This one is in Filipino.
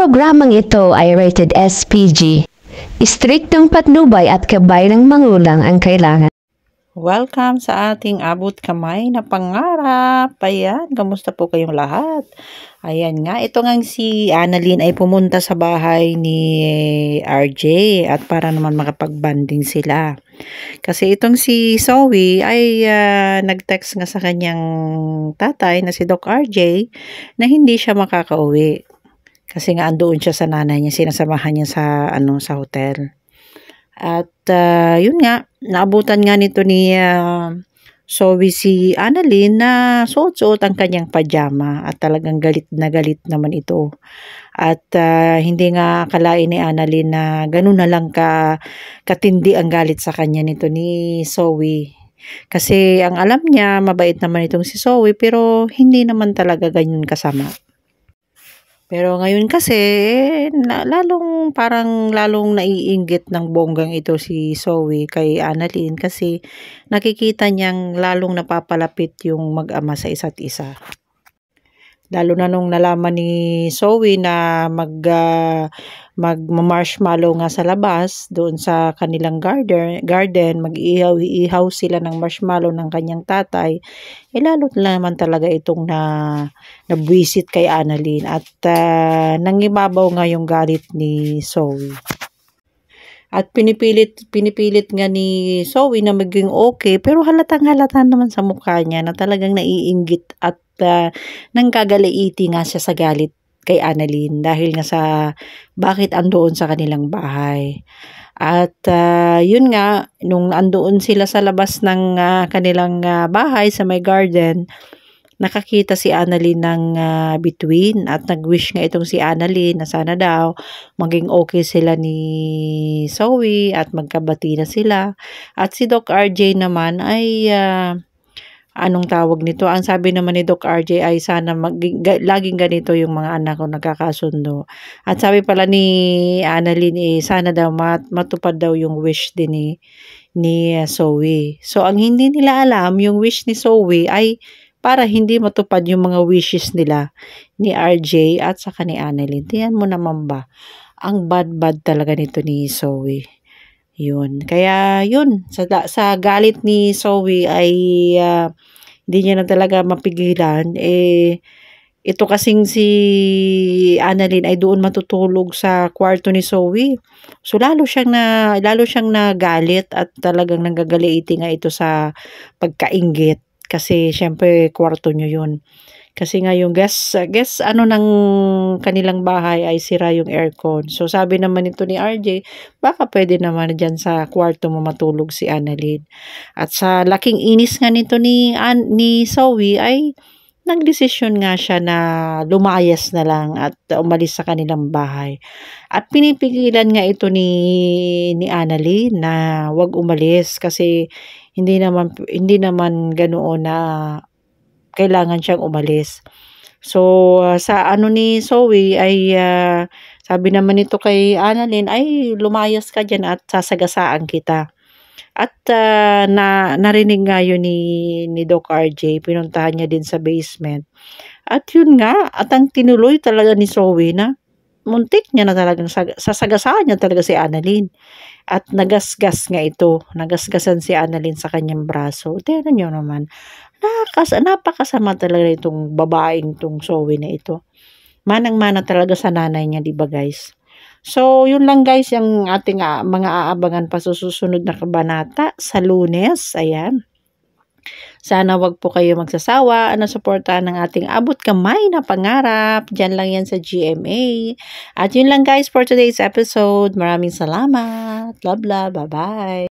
programang ito ay rated SPG. Istriktong patnubay at gabay ng magulang ang kailangan. Welcome sa ating abot kamay na pangarap. Ayan, kamusta po kayong lahat? Ayan nga, ito nga si Annalyn ay pumunta sa bahay ni RJ at para naman makapag-banding sila. Kasi itong si Zoe ay nag-text nga sa kanyang tatay na si Doc RJ na hindi siya makakauwi. Kasi nga andoon siya sa nanay niya, sinasamahan niya sa hotel. At yun nga, naabutan nga nito ni Zoe si Annalyn na suot-suot ang kanyang pajama at talagang galit na galit naman ito. At hindi nga akalain ni Annalyn na ganun na lang katindi ang galit sa kanya nito ni Zoe. Kasi ang alam niya, mabait naman itong si Zoe pero hindi naman talaga ganyan kasama. Pero ngayon kasi, lalong naiinggit ng bonggang ito si Zoe kay Annalyn kasi nakikita niyang lalong napapalapit yung mag-ama sa isa't isa. Lalo na nung nalaman ni Zoe na mag-marshmallow nga sa labas doon sa kanilang garden, mag-iihaw sila ng marshmallow ng kanyang tatay, lalo naman talaga itong nabwisit kay Annalyn at nangibabaw nga yung galit ni Zoe. At pinipilit nga ni Zoe na maging okay pero halatang-halata naman sa mukha niya na talagang naiinggit at nanggagalaiti nga siya sa galit kay Annalyn dahil nga sa bakit andoon sa kanilang bahay. At yun nga, nung andoon sila sa labas ng kanilang bahay sa may garden, nakakita si Annalyn ng bituin at nag-wish nga itong si Annalyn na sana daw maging okay sila ni Zoe at magkabati na sila. At si Doc RJ naman ay anong tawag nito? Ang sabi naman ni Doc RJ ay sana laging ganito yung mga anak ko nagkakasundo. At sabi pala ni Annalyn sana daw matupad daw yung wish din ni Zoe. So ang hindi nila alam, yung wish ni Zoe ay para hindi matupad yung mga wishes nila ni RJ at saka ni Annalyn. Tiyan mo naman ba? Ang bad talaga nito ni Zoe. Yun. Kaya yun, sa galit ni Zoe ay hindi niya na talaga mapigilan. Ito kasing si Annalyn ay doon matutulog sa kwarto ni Zoe. So lalo siyang nagalit at talagang nanggagaliiti nga ito sa pagkainggit. Kasi syempre kwarto niyo yun. Kasi nga yung guess ng kanilang bahay ay sira yung aircon. So sabi naman ito ni RJ, baka pwede naman dyan sa kwarto mo matulog si Annalyn. At sa laking inis nga nito ni Zoe ay nagdesisyon nga siya na lumayas na lang at umalis sa kanilang bahay. At pinipigilan nga ito ni Annalyn na wag umalis kasi hindi naman ganoon na kailangan siyang umalis. So, sa ni Zoe ay sabi naman nito kay Annalyn ay lumayas ka dyan at sasagasaan kita. At narinig nga yun ni Doc RJ, pinuntahan niya din sa basement. At yun nga, at ang tinuloy talaga ni Zoe na muntik niya na talagang sasagasaan niya talaga si Annalyn. At nagasgasan si Annalyn sa kanyang braso. Tingnan niyo naman, napakasama talaga itong babaeng itong Zoe na ito. Manang-mana talaga sa nanay niya, di ba guys? So, yun lang guys, yung ating mga aabangan pa sa susunod na kabanata sa Lunes. Ayan. Sana wag po kayo magsasawa na suportahan ng ating abot kamay na pangarap. Diyan lang yan sa GMA. At yun lang guys for today's episode. Maraming salamat. Love. Bye-bye.